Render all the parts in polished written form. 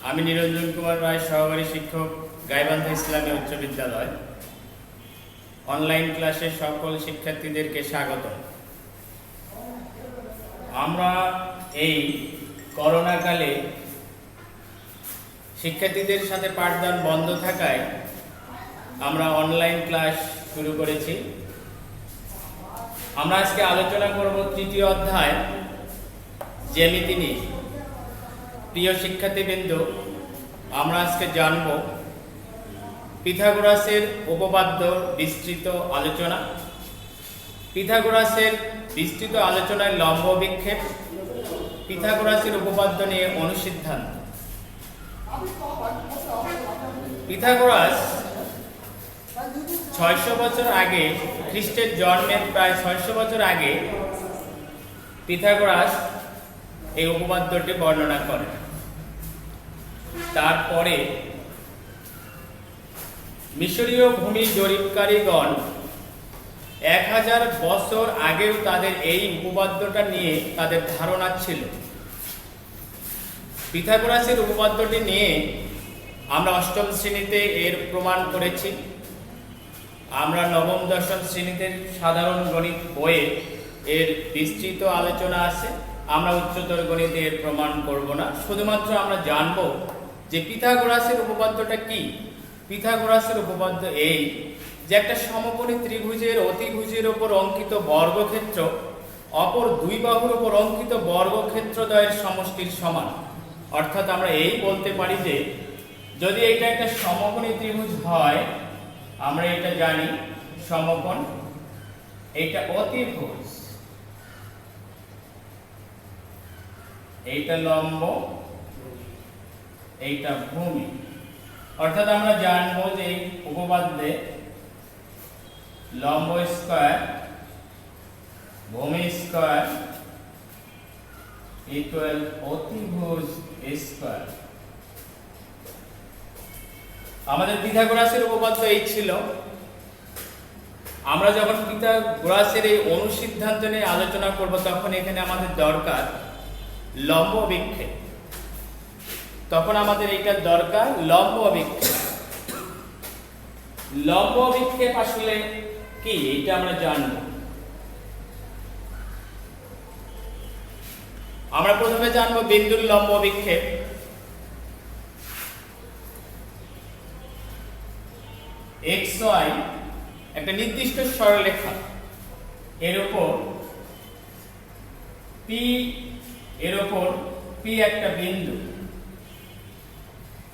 আমি নিরঞ্জন কুমার রায়, সহকারী শিক্ষক, গাইবান্ধা ইসলামী উচ্চ বিদ্যালয়। অনলাইন ক্লাসে সকল শিক্ষার্থীদেরকে স্বাগত। আমরা এই করোনাকালে শিক্ষার্থীদের সাথে পাঠদান বন্ধ থাকায় আমরা অনলাইন ক্লাস শুরু করেছি। আমরা আজকে আলোচনা করব তৃতীয় অধ্যায় জ্যামিতি নিয়ে। প্রিয় শিক্ষার্থীবৃন্দ, আমরা আজকে জানব পিথাগোরাসের উপপাদ্য বিস্তৃত আলোচনা। পিথাগোরাসের বিস্তৃত আলোচনায় লম্ব বিক্ষেপ, পিথাগোরাসের উপপাদ্য নিয়ে অনুসিদ্ধান্ত। পিথাগোরাস 600 বছর আগে, খ্রিস্টের জন্মের প্রায় 600 বছর আগে পিথাগোরাস এই উপপাদ্যটি বর্ণনা করেন। তারপরে মিশরীয় ভূমি জরিপকারীগণ 1000 বছর আগেও তাদের এই উপপাদ্যটা নিয়ে তাদের ধারণা ছিল। পিথাগোরাসের উপপাদ্যটি নিয়ে আমরা অষ্টম শ্রেণীতে এর প্রমাণ করেছি। আমরা নবম দশম শ্রেণীতে সাধারণ গণিত বইয়ে এর বিস্তৃত আলোচনা আছে। আমরা উচ্চতর গণিতে এর প্রমাণ করব না, শুধুমাত্র আমরা জানব যে পিথাগোরাসের উপপাদ্যটা কি। পিথাগোরাসের উপপাদ্য এই যে একটা সমকোণী ত্রিভুজের অতিভুজের উপর অঙ্কিত বর্গক্ষেত্র অপর দুই বাহুর উপর অঙ্কিত বর্গক্ষেত্রদ্বয়ের সমষ্টির সমান। অর্থাৎ আমরা এই বলতে পারি যে যদি এটা একটা সমকোণী ত্রিভুজ হয়, আমরা এটা জানি সমকোণ, এটা অতিভুজ, এইটা লম্ব, এইটা ভূমি। অর্থাৎ আমরা জানবো যে উপপাদ্যে লম্ব স্কয়ার ভূমি স্কয়ার ইকুয়াল অতিভুজ স্কয়ার। আমাদের পিথাগোরাসের উপপাদ্য এই ছিল। আমরা যখন পিথাগোরাসের এই অনুসিদ্ধান্ত নিয়ে আলোচনা করব, তখন এখানে আমাদের দরকার লম্ব বিক্ষেপ। তখন আমাদের এটা দরকার লম্ব বিক্ষেপ। লম্ব বিক্ষেপ আসলে কি এটা আমরা জানব। আমরা প্রথমে জানব বিন্দুর লম্ব বিক্ষেপ। xy একটা নির্দিষ্ট সরলরেখা, এর উপর p একটা বিন্দু।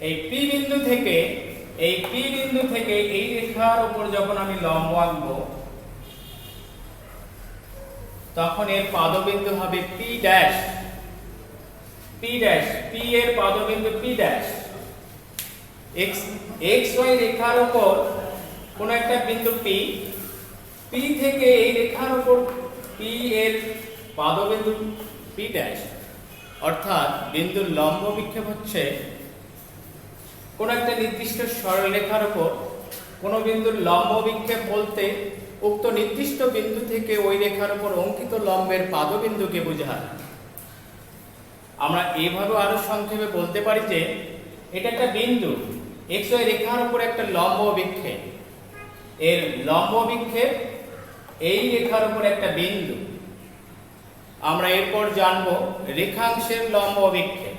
এই p বিন্দু থেকে এই রেখার উপর যখন আমি লম্ব আঁকবো, তখন এর পাদবিন্দু হবে p ড্যাশ। p এর পাদবিন্দু p ড্যাশ। xy রেখার উপর কোন একটা বিন্দু p থেকে এই রেখার উপর p এর পাদবিন্দু p ড্যাশ। অর্থাৎ বিন্দুর লম্ব বিক্ষেপ হচ্ছে কোন একটা নির্দিষ্ট সরলরেখার উপর কোন বিন্দুর লম্ব বিক্ষেপ বলতে উক্ত নির্দিষ্ট বিন্দু থেকে ওই রেখার উপর অঙ্কিত লম্বের পাদবিন্দুকে বোঝায়। আমরা এইভাবে আরো সংক্ষেপে বলতে পারি যে এটা একটা বিন্দু, xy রেখার উপর একটা লম্ব বিক্ষেপ। এর লম্ব বিক্ষেপ এই রেখার উপর একটা বিন্দু। আমরা এরপর জানবো রেখাংশের লম্ব বিক্ষেপ।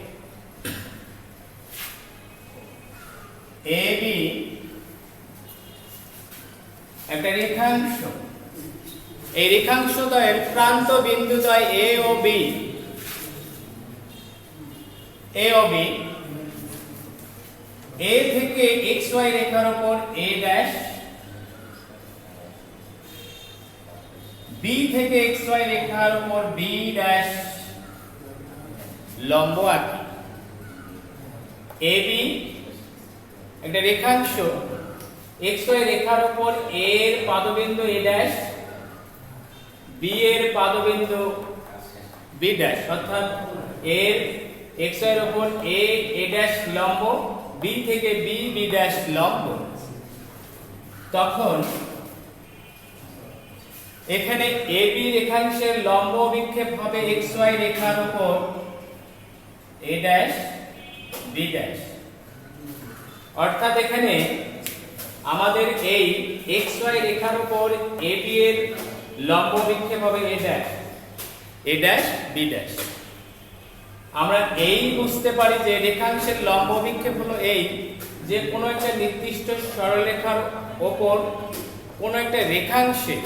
AB একটা রেখাংশ। এই রেখাংশদ্বয়ের প্রান্ত বিন্দুদ্বয় A ও B। A থেকে xy রেখার উপর A ড্যাশ, B থেকে xy রেখার উপর B ড্যাশ লম্ব আঁকি। AB একটা রেখাংশ, xy রেখার উপর A এর পাদবিন্দু A ড্যাশ, B এর পাদবিন্দু B ড্যাশ। অর্থাৎ এর xy এর উপর A ড্যাশ লম্ব, B থেকে B ড্যাশ লম্ব। তখন এখানে AB রেখাংশের লম্ব বিক্ষেপ হবে xy রেখার উপর A ড্যাশ, বি ড্যাশ। অর্থাৎ এখানে আমাদের এই এক্স ওয়াই রেখার উপর এ বি এর লম্ব বিক্ষেপ হবে এ ড্যাশ বি ড্যাশ। আমরা এই বুঝতে পারি যে রেখাংশের লম্ব বিক্ষেপ হলো এই যে কোনো একটা নির্দিষ্ট সরলরেখার উপর কোনো একটা রেখাংশে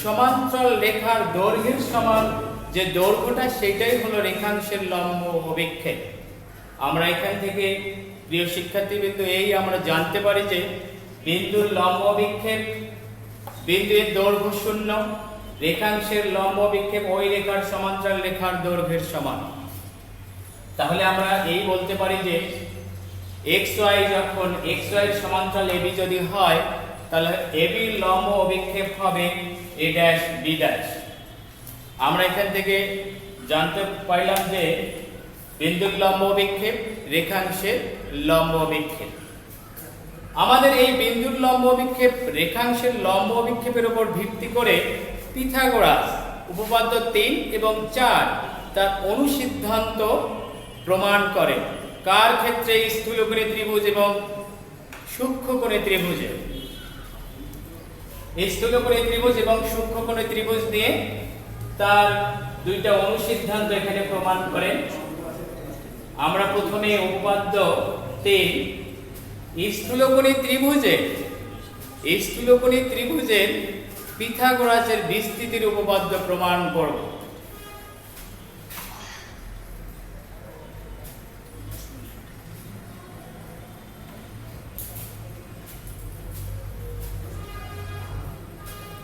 সমান্তরাল রেখার দৈর্ঘ্যের সমান যে দৈর্ঘ্যটা সেটাই হলো রেখাংশের লম্ব অভিক্ষেপ। আমরা এখান থেকে প্রিয় শিক্ষার্থীবৃন্দ এই আমরা জানতে পারি যে বিন্দুর লম্ব অভিক্ষেপ বিন্দুর দৈর্ঘ্য শূন্য, রেখাংশের লম্ব অভিক্ষেপ ওই রেখার সমান্তরাল রেখার দৈর্ঘ্যের সমান। তাহলে আমরা এই বলতে পারি যে এক্স ওয়াই যখন এক্স ওয়াই এর সমান্তরাল এবি যদি হয় তাহলে এবি এর লম্ব অভিক্ষেপ হবে এ ড্যাশ বি ড্যাশ। আমরা এখান থেকে জানতে পারলাম যে বিন্দুর লম্ব অভিক্ষেপ রেখাংশের লম্ব অভিক্ষেপ। আমাদের এই বিন্দুর লম্ব অভিক্ষেপ রেখাংশের লম্ব অভিক্ষেপের উপর ভিত্তি করে পিথাগোরাস উপপাদ্য 3 এবং 4 তার অনুসিদ্ধান্ত প্রমাণ করে। কার ক্ষেত্রে? স্থূলকোণী ত্রিভুজ এবং সূক্ষ্মকোণী ত্রিভুজে। স্থূলকোণী ত্রিভুজ এবং সূক্ষ্মকোণী ত্রিভুজ দিয়ে তার দুইটা অনুসিদ্ধান্ত এখানে প্রমাণ করেন। আমরা প্রথমে উপপাদ্য 3 স্থূলকোণী ত্রিভুজের পিথাগোরাসের বিস্তৃতির উপপাদ্য প্রমাণ করব।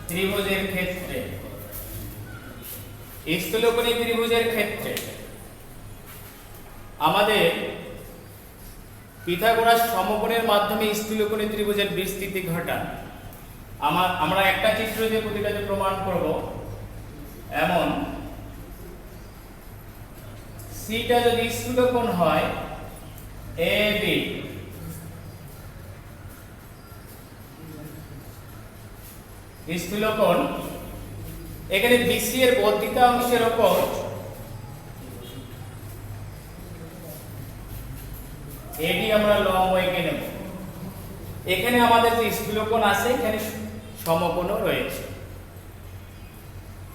ত্রিভুজের ক্ষেত্রে স্থূলকোণী ত্রিভুজের ক্ষেত্রে আমাদের পিথাগোরাস সমকোণের মাধ্যমে স্থূলকোণী ত্রিভুজের বিস্তৃতি ঘটান। আমরা একটা চিত্র দিয়ে প্রতিটাকে প্রমাণ করব। এমন সিটা যদি স্থূলকোণ হয় এ বি, স্থূলকোণ এখানে বিসি এর বর্ধিত অংশের উপর এডি আমরা লম্ব এঁকে নেব। এখানে আমাদের যে স্থূলকোণ আছে এখানে সমকোণও রয়েছে।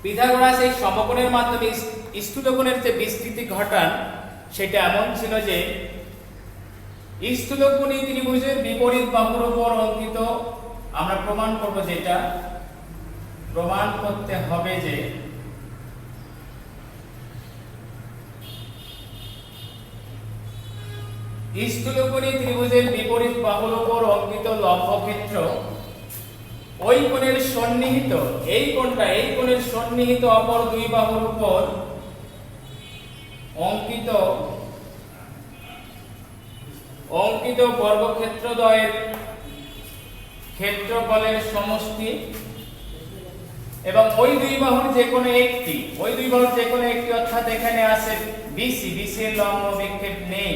পিথাগোরাস এই সমকোণের মাধ্যমে স্থূলকোণের যে বিস্তৃতি ঘটান সেটা এমন ছিল যে স্থূলকোণী ত্রিভুজের বিপরীত বাহুর উপর অঙ্কিত, আমরা প্রমাণ করব, যেটা প্রমাণ করতে হবে যে স্থূলকোণী ত্রিভুজের বিপরীত বাহুর উপর অঙ্কিত লম্বক্ষেত্র ওই কোণের সন্নিহিত, এই কোণের সন্নিহিত অপর দুই বাহুর উপর অঙ্কিত বর্গক্ষেত্রদ্বয়ের ক্ষেত্রফলের সমষ্টি এবং ওই দুই বাহুর যে কোনো একটি, অর্থাৎ এখানে আছে বিসি এর লম্ব বিক্ষেপ নেই,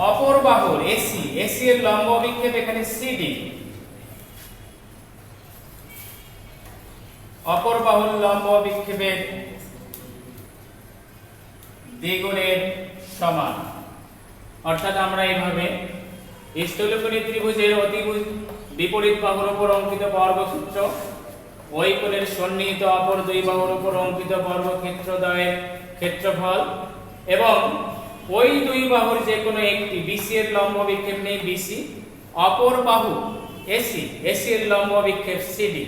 অপর বাহুর এসি এর লম্ব বিক্ষেপ এখানে সিডি, অপর বাহুর লম্ব বিক্ষেপের দ্বিগুণের সমান। অর্থাৎ আমরা এইভাবে স্থূলকোণী ত্রিভুজের বিপরীত বাহুর উপর অঙ্কিত বর্গক্ষেত্র ওই কোণের সন্নিহিত অপর দুই বাহুর উপর অঙ্কিত বর্গক্ষেত্রদ্বয়ের ক্ষেত্রফল এবং ওই দুই বাহুর যে কোনো একটি, বিসি এর লম্ব বিক্ষেপ নেই বিসি, অপর বাহু এসি এর লম্ব বিক্ষেপ সিডি,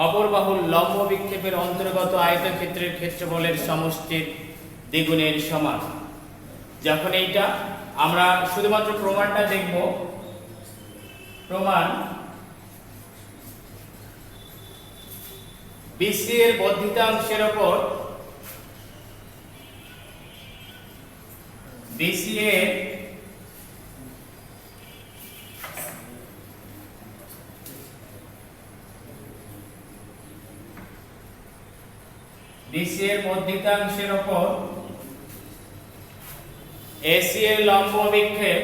অপর বাহুর লম্ব বিক্ষেপের অন্তর্গত আয়তক্ষেত্রের ক্ষেত্রফলের সমষ্টির দ্বিগুণের সমান। যখন এইটা আমরা শুধুমাত্র প্রমাণটা দেখব, প্রমাণ বিসি এর বর্ধিতাংশের উপর বিসি এর বর্ধিতাংশের উপর এসি এর লম্ব বিক্ষেপ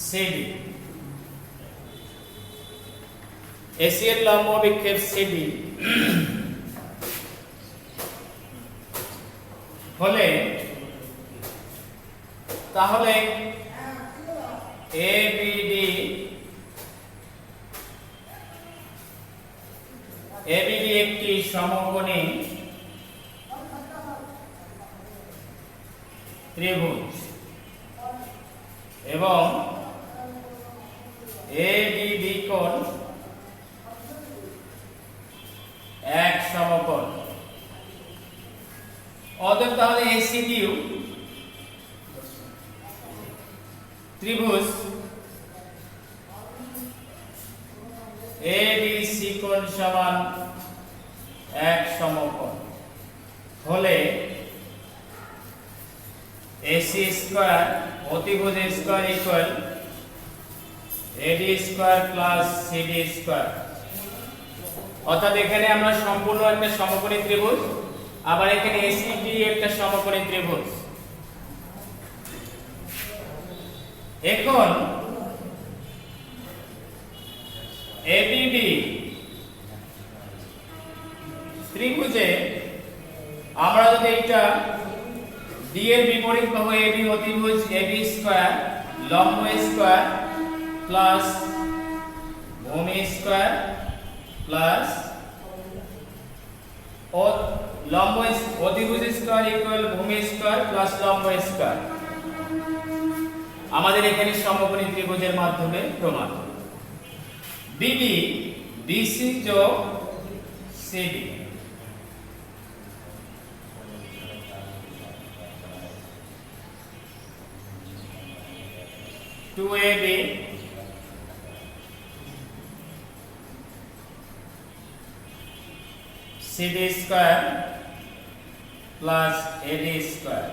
সিডি, এসি এর লম্ব বিক্ষেপ সিডি হলে তাহলে এবিডি একটি সমকোণী ত্রিভুজ এবং এডিবি কোণ এক সমকোণ। অতএব তাহলে এসিকিউ ত্রিভুজ এডিসি কোণ সমান এক সমকোণ হলে এসি স্কয়ার অতিভুজ স্কয়ার ইকুয়াল এডি স্কয়ার প্লাস সিডি স্কয়ার। অর্থাৎ এখানে আমরা সম্পূর্ণ একটা সমকোণী ত্রিভুজ, আবার এখানে এসিডি একটা সমকোণী ত্রিভুজ। এখন এবিডি ত্রিভুজে আমরা যদি এটা ডি এর বিপরীত পাবো এবি অতিভুজ এবি স্কয়ার লম্ব স্কয়ার প্লাস ভূমি স্কয়ার প্লাস লম্ব অতিভুজ স্কয়ার ইকুয়াল ভূমি স্কয়ার প্লাস লম্ব স্কয়ার। আমাদের এখানে সমকোণী ত্রিভুজের মাধ্যমে প্রমাণ। বিডি ডিসি যোগ C D two A B C D square plus A D square.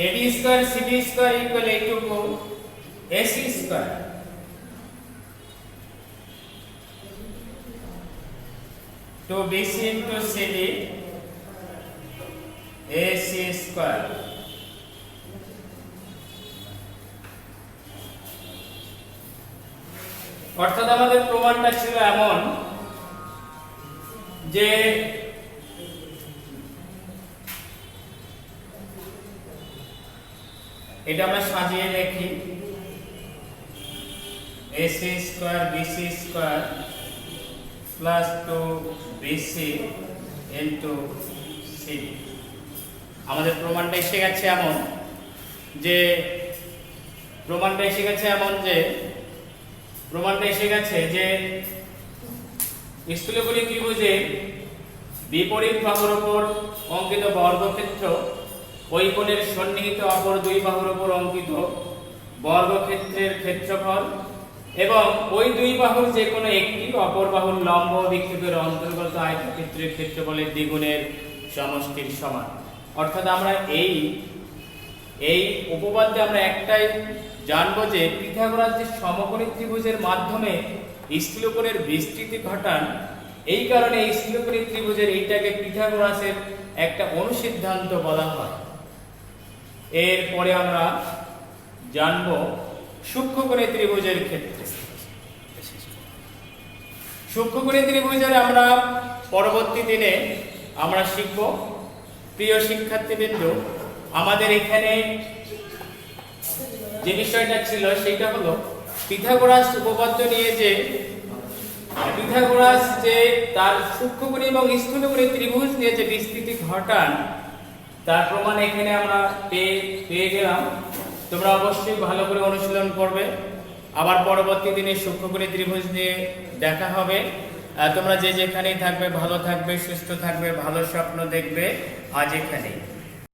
A D square C D square equal এইটুকু A C square two B C into C D A C square. অর্থাৎ আমাদের প্রমাণটা ছিল এমন যে এটা আমরা সাজিয়ে লিখি AC square BC square plus 2bc into CD. আমাদের প্রমাণটা এসে গেছে এমন যে স্থূলকোণী ত্রিভুজে বিপরীত বাহুর উপর অঙ্কিত বর্গক্ষেত্র ওই কোণের সন্নিহিত অপর দুই বাহুর উপর অঙ্কিত বর্গক্ষেত্রের ক্ষেত্রফল এবং ওই দুই বাহুর যে কোনো একটি অপর বাহুর লম্ব বিক্ষেপের অন্তর্গত আয়তক্ষেত্রের ক্ষেত্রফলের দ্বিগুণের সমষ্টির সমান। অর্থাৎ আমরা এই উপপাদ্যে আমরা একটাই জানবো যে পিথাগোরাস যে সমকোণী ত্রিভুজের মাধ্যমে স্থূলকোণের বিস্তৃতি ঘটান, এই কারণে এই স্থূলকোণী ত্রিভুজের এইটাকে পিথাগোরাসের একটা অনুসিদ্ধান্ত বলা হয়। এরপরে আমরা জানবো সূক্ষ্মকোণী ত্রিভুজের ক্ষেত্রে। সূক্ষ্মকোণী ত্রিভুজের আমরা পরবর্তী দিনে আমরা শিখব। প্রিয় শিক্ষার্থীবৃন্দ, আমাদের এখানে যে বিষয়টা ছিল সেটা হলো পিথাগোরাস উপপাদ্য নিয়ে যে পিথাগোরাস যে তার সূক্ষ্মকোণী এবং স্থূলকোণী ত্রিভুজ নিয়ে যে বিস্তৃতি ঘটান তার প্রমাণ এখানে আমরা পেয়ে গেলাম। তোমরা অবশ্যই ভালো করে অনুশীলন করবে। আবার পরবর্তী দিনে সূক্ষ্মকোণী ত্রিভুজ নিয়ে দেখা হবে। তোমরা যে যেখানেই থাকবে ভালো থাকবে, সুস্থ থাকবে, ভালো স্বপ্ন দেখবে। আজ এখানেই।